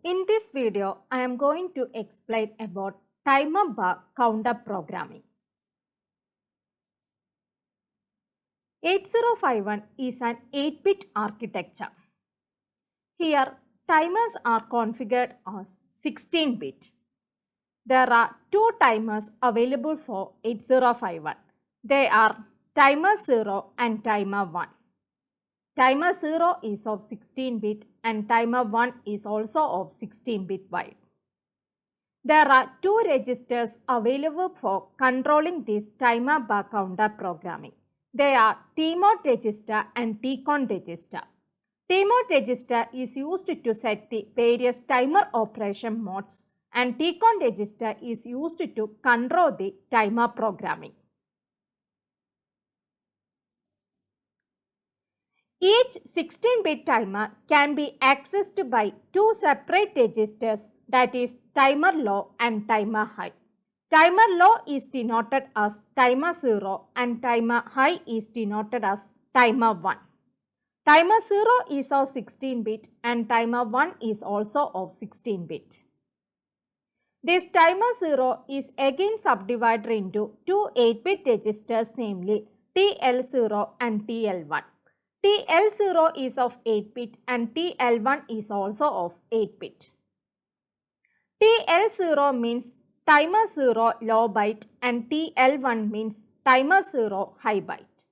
In this video, I am going to explain about timer bar counter programming. 8051 is an 8-bit architecture. Here, timers are configured as 16-bit. There are two timers available for 8051. They are timer 0 and timer 1. Timer 0 is of 16-bit and timer 1 is also of 16-bit wide. There are two registers available for controlling this timer bar counter programming. They are TMOD register and TCON register. TMOD register is used to set the various timer operation modes and TCON register is used to control the timer programming. Each 16-bit timer can be accessed by two separate registers, that is timer low and timer high. Timer low is denoted as timer 0 and timer high is denoted as timer 1. Timer 0 is of 16-bit and timer 1 is also of 16-bit. This timer 0 is again subdivided into two 8-bit registers, namely TL0 and TL1. TL0 is of 8-bit and TL1 is also of 8-bit. TL0 means timer 0 low byte and TL1 means timer 0 high byte.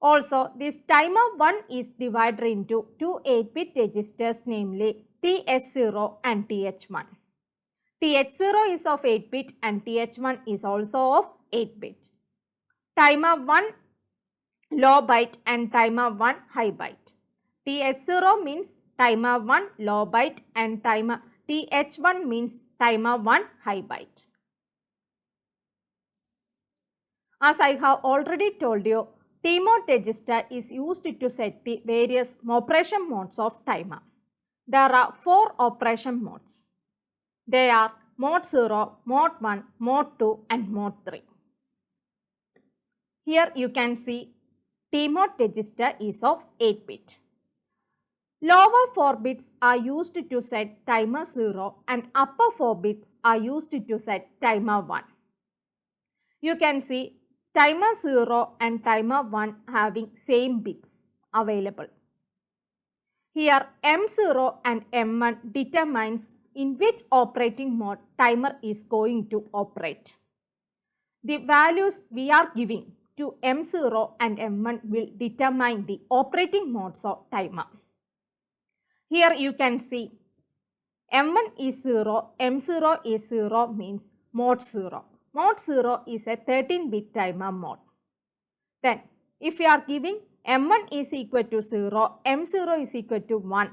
Also, this timer 1 is divided into two 8-bit registers, namely TH0 and TH1. TH0 is of 8-bit and TH1 is also of 8-bit. Timer 1 low byte and timer 1 high byte. TH0 means timer 1 low byte and TH1 means timer 1 high byte. As I have already told you, TMOD register is used to set the various operation modes of timer. There are four operation modes. They are mode 0, mode 1, mode 2 and mode 3. Here you can see TMOD register is of 8-bit. Lower 4 bits are used to set timer 0 and upper 4 bits are used to set timer 1. You can see timer 0 and timer 1 having same bits available. Here M0 and M1 determines in which operating mode timer is going to operate. The values we are giving to M0 and M1 will determine the operating modes of timer. Here you can see M1 is 0, M0 is 0 means mode 0. Mode 0 is a 13-bit timer mode. Then if you are giving M1 is equal to 0, M0 is equal to 1,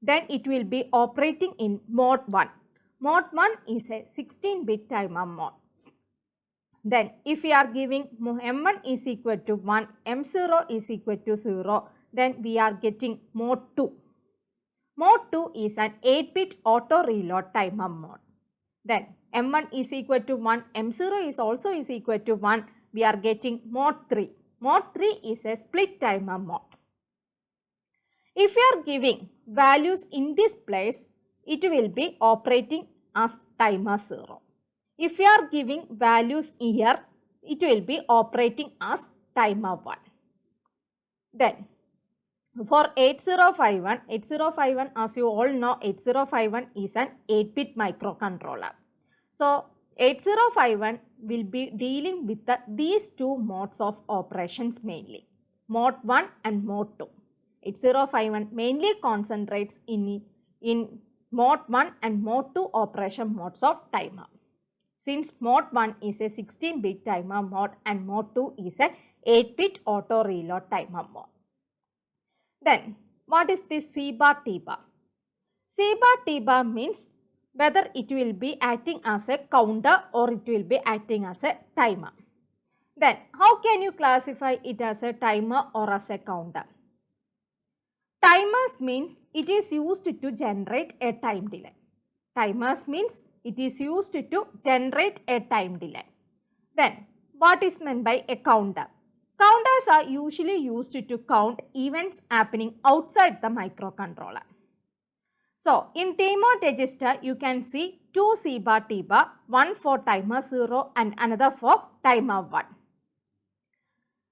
then it will be operating in mode 1. Mode 1 is a 16-bit timer mode. Then if we are giving M1 is equal to 1, M0 is equal to 0, then we are getting mode 2. Mode 2 is an 8-bit auto reload timer mode. Then M1 is equal to 1, M0 is also is equal to 1, we are getting mode 3. Mode 3 is a split timer mode. If you are giving values in this place, it will be operating as timer 0. If you are giving values here, it will be operating as timer 1. Then for 8051 as you all know, 8051 is an 8-bit microcontroller. So 8051 will be dealing with these two modes of operations mainly, mode 1 and mode 2. 8051 mainly concentrates in mode 1 and mode 2 operation modes of timer. Since mode 1 is a 16-bit timer mode and mode 2 is a 8-bit auto reload timer mode. Then what is this C bar T bar? C bar T bar means whether it will be acting as a counter or it will be acting as a timer. Then how can you classify it as a timer or as a counter? Timers means it is used to generate a time delay. Timers means it is used to generate a time delay. Then what is meant by a counter? Counters are usually used to count events happening outside the microcontroller. So, in T-mod register, you can see 2 C bar T bar, one for timer 0 and another for timer 1.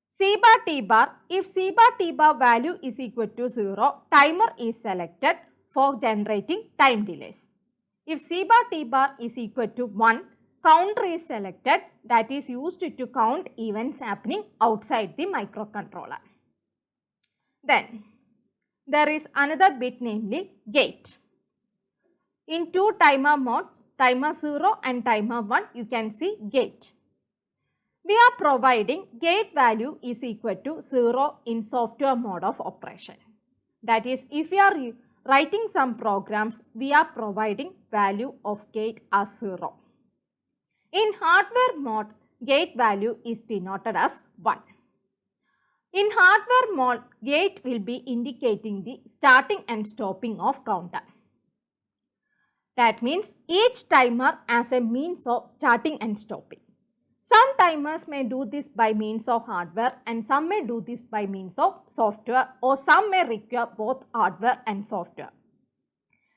C bar T bar, if C bar T bar value is equal to 0, timer is selected for generating time delays. If C bar T bar is equal to 1, counter is selected, that is used to count events happening outside the microcontroller. Then, there is another bit, namely gate. In two timer modes, timer 0 and timer 1, you can see gate. We are providing gate value is equal to 0 in software mode of operation. That is, if we are writing some programs, we are providing value of gate as 0. In hardware mode, gate value is denoted as 1. In hardware mode, gate will be indicating the starting and stopping of counter. That means each timer has a means of starting and stopping. Some timers may do this by means of hardware and some may do this by means of software, or some may require both hardware and software.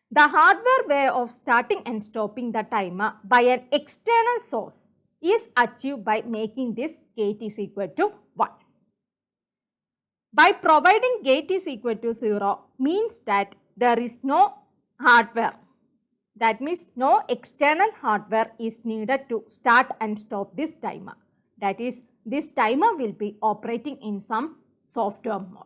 The hardware way of starting and stopping the timer by an external source is achieved by making this gate is equal to 1. By providing gate is equal to 0 means that there is no hardware. That means no external hardware is needed to start and stop this timer. That is, this timer will be operating in some software mode.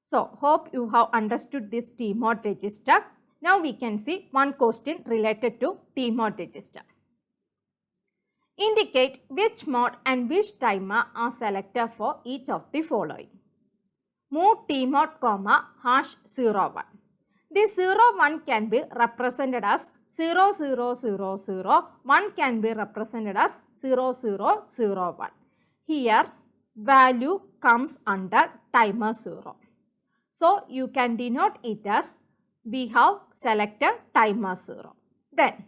So, hope you have understood this T-mod register. Now, we can see one question related to T-mod register. Indicate which mode and which timer are selected for each of the following. Move T-mod, #01. This 01 can be represented as 0000, 1 can be represented as 0001. Here, value comes under timer 0. So, you can denote it as we have selected timer 0. Then,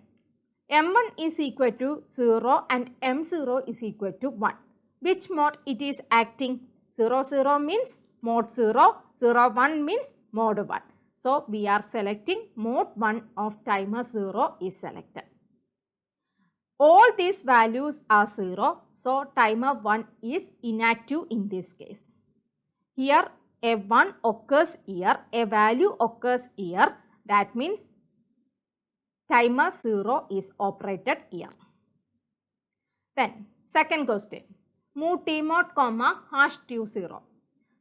M1 is equal to 0 and M0 is equal to 1. Which mode it is acting? 00 means mode 0, 01 means mode 1. So, we are selecting mode 1 of timer 0 is selected. All these values are 0. So, timer 1 is inactive in this case. Here, a 1 occurs here, a value occurs here. That means timer 0 is operated here. Then, second question. Move T-mod, #2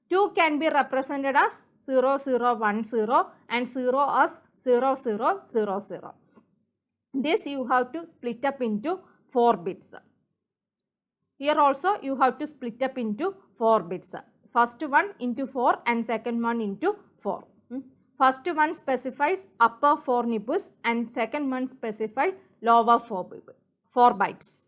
2 can be represented as 0010 and 0 as 0000. This you have to split up into 4 bits. Here also you have to split up into 4 bits. First one into 4 and second one into 4. First one specifies upper 4 nibbles and second one specifies lower 4 bytes.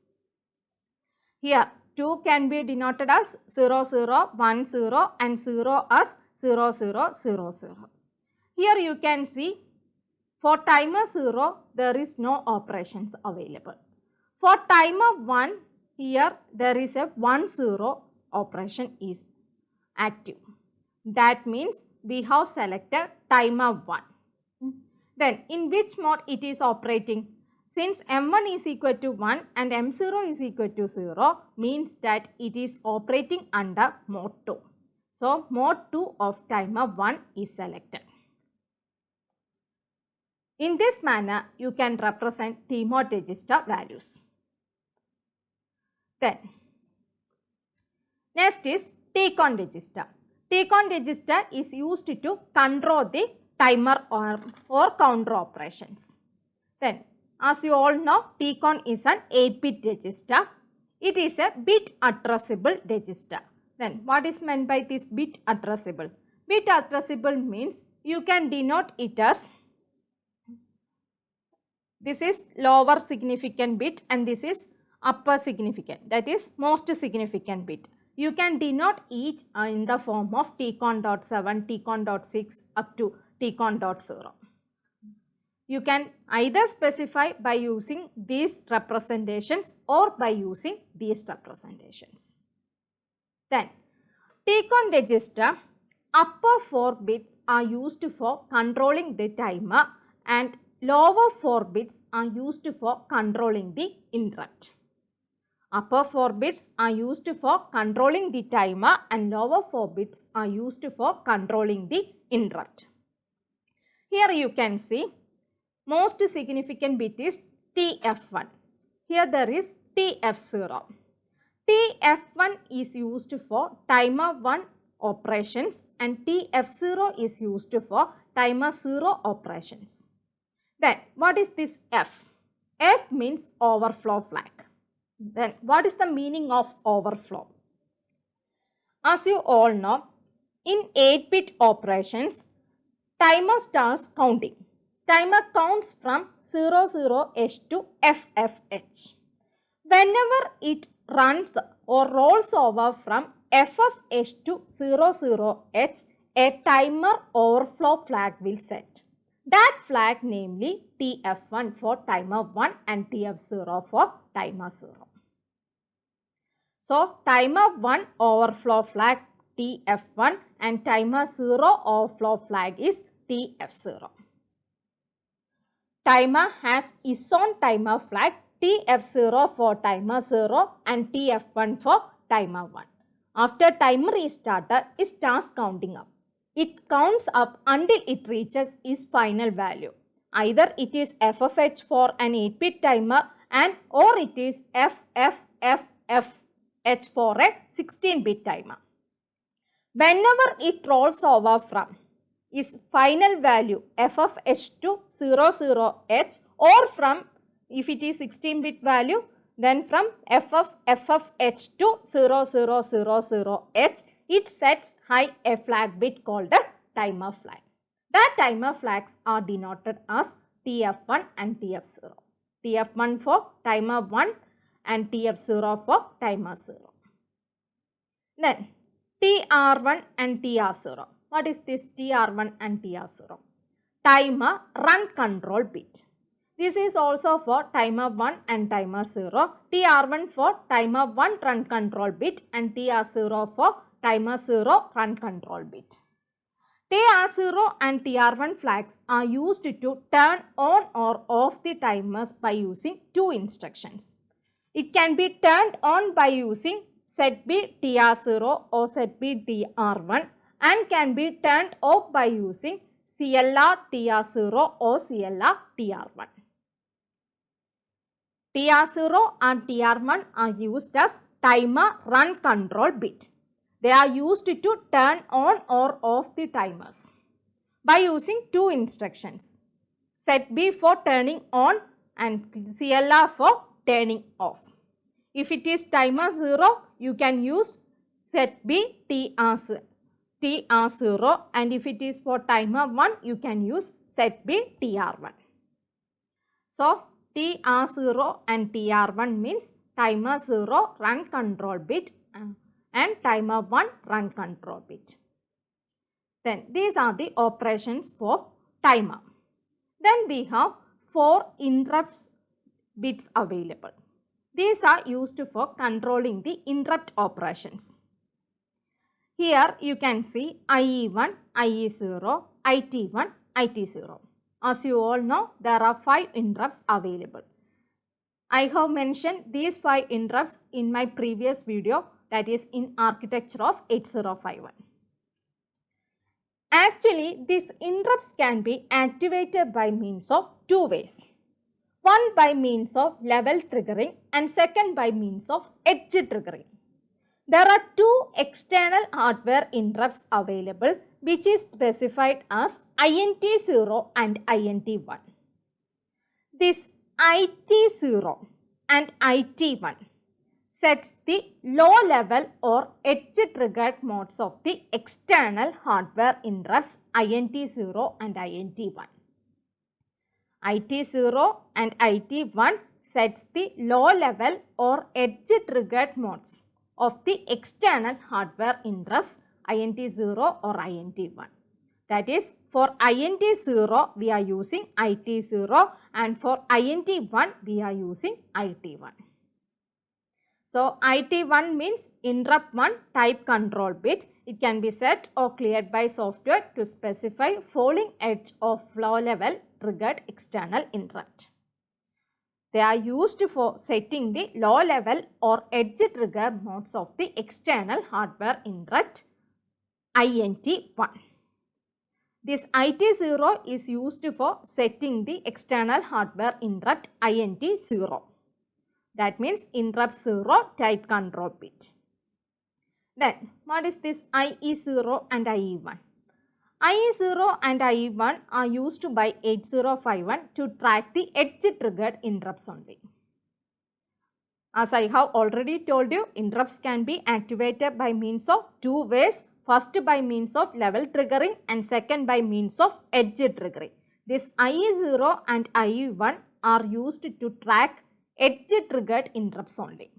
Here 2 can be denoted as 0010 and 0 as 0000. Here you can see for timer 0 there is no operations available. For timer 1 here there is a 10 operation is active. That means we have selected timer 1. Then in which mode it is operating? Since M1 is equal to 1 and M0 is equal to 0 means that it is operating under mode 2. So, mode 2 of timer 1 is selected. In this manner, you can represent T-mod register values. Then, next is T-con register. T-con register is used to control the timer or counter operations. Then, as you all know, T-con is an 8-bit register. It is a bit addressable register. Then, what is meant by this bit addressable? Bit addressable means you can denote it as this is lower significant bit and this is upper significant, that is most significant bit. You can denote each in the form of Tcon.7, Tcon.6 up to Tcon.0. You can either specify by using these representations or by using these representations. Then, Tcon register upper 4 bits are used for controlling the timer and lower 4 bits are used for controlling the interrupt. Upper 4 bits are used for controlling the timer and lower 4 bits are used for controlling the interrupt. Here you can see most significant bit is TF1. Here there is TF0. TF1 is used for timer 1 operations and TF0 is used for timer 0 operations. Then what is this F? F means overflow flag. Then what is the meaning of overflow? As you all know, in 8-bit operations, timer starts counting. Timer counts from 00H to FFH. Whenever it runs or rolls over from FFH to 00H, a timer overflow flag will set. That flag namely TF1 for timer 1 and TF0 for timer 0. So, timer 1 overflow flag TF1 and timer 0 overflow flag is TF0. Timer has its own timer flag TF0 for timer 0 and TF1 for timer 1. After timer is started, it starts counting up. It counts up until it reaches its final value. Either it is FFH for an 8-bit timer and or it is FFFFH for a 16-bit timer. Whenever it rolls over from its final value FFH to 00H or from, if it is 16-bit value, then from FFFFH to 0000H, it sets high a flag bit called a timer flag. The timer flags are denoted as TF1 and TF0. TF1 for timer 1 and TF0 for timer 0. Then TR1 and TR0. What is this TR1 and TR0? Timer run control bit. This is also for timer 1 and timer 0. TR1 for timer 1 run control bit and TR0 for timer 0 run control bit. TR0 and TR1 flags are used to turn on or off the timers by using two instructions. It can be turned on by using setB TR0 or setB TR1 and can be turned off by using CLR TR0 or CLR TR1. TR0 and TR1 are used as timer run control bit. They are used to turn on or off the timers by using two instructions. setB for turning on and CLR for turning off. If it is timer 0, you can use setB TR0 and if it is for timer 1, you can use setB TR1. So, TR0 and TR1 means timer 0 run control bit and timer 1 run control bit. Then these are the operations for timer. Then we have 4 interrupts bits available. These are used for controlling the interrupt operations. Here you can see IE1, IE0, IT1, IT0. As you all know, there are 5 interrupts available. I have mentioned these 5 interrupts in my previous video, that is in architecture of 8051. Actually, these interrupts can be activated by means of 2 ways. One by means of level triggering and second by means of edge triggering. There are 2 external hardware interrupts available which is specified as INT0 and INT1. This IT0 and IT1 sets the low level or edge triggered modes of the external hardware interrupts INT0 and INT1. IT0 and IT1 sets the low level or edge triggered modes of the external hardware interrupts INT0 or INT1. That is, for INT0 we are using IT0 and for INT1 we are using IT1. So IT1 means interrupt 1 type control bit. It can be set or cleared by software to specify falling edge of low level triggered external interrupt. They are used for setting the low level or edge trigger modes of the external hardware interrupt INT1. This IT0 is used for setting the external hardware interrupt INT0. That means interrupt 0 type control bit. Then what is this IE0 and IE1? IE0 and IE1 are used by 8051 to track the edge triggered interrupts only. As I have already told you, interrupts can be activated by means of two ways. First by means of level triggering and second by means of edge triggering. This IE0 and IE1 are used to track edge triggered interrupts only.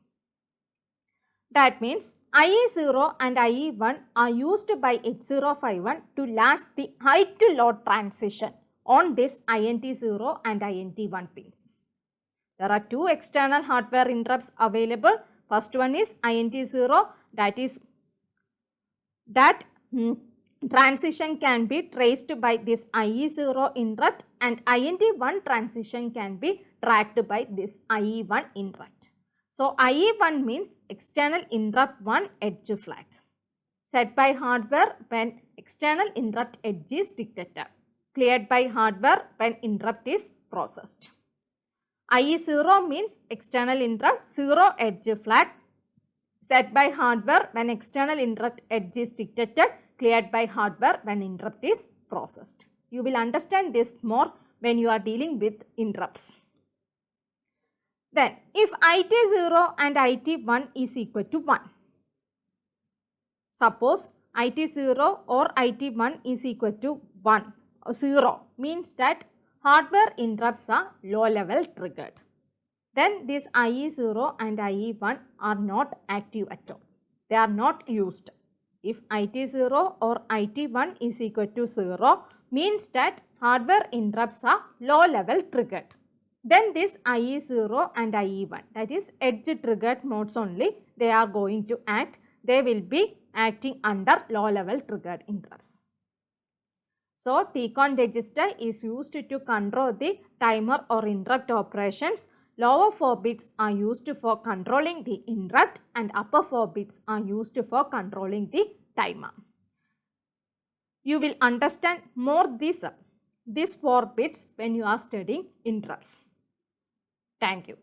That means IE0 and IE1 are used by 8051 to latch the high to low transition on this INT0 and INT1 pins. There are two external hardware interrupts available. First one is INT0, that transition can be traced by this IE0 interrupt, and INT1 transition can be tracked by this IE1 interrupt. So IE1 means external interrupt 1 edge flag set by hardware when external interrupt edge is detected, cleared by hardware when interrupt is processed. IE0 means external interrupt 0 edge flag set by hardware when external interrupt edge is detected, cleared by hardware when interrupt is processed. You will understand this more when you are dealing with interrupts. Then if IT0 and IT1 is equal to 1. Suppose IT0 or IT1 is equal to 1 or 0 means that hardware interrupts are low level triggered. Then this IE0 and IE1 are not active at all. They are not used. If IT0 or IT1 is equal to 0 means that hardware interrupts are low level triggered. Then this IE0 and IE1, that is edge triggered modes only, they are going to act. They will be acting under low level triggered interrupts. So TCON register is used to control the timer or interrupt operations. Lower 4 bits are used for controlling the interrupt and upper 4 bits are used for controlling the timer. You will understand more these 4 bits when you are studying interrupts. Thank you.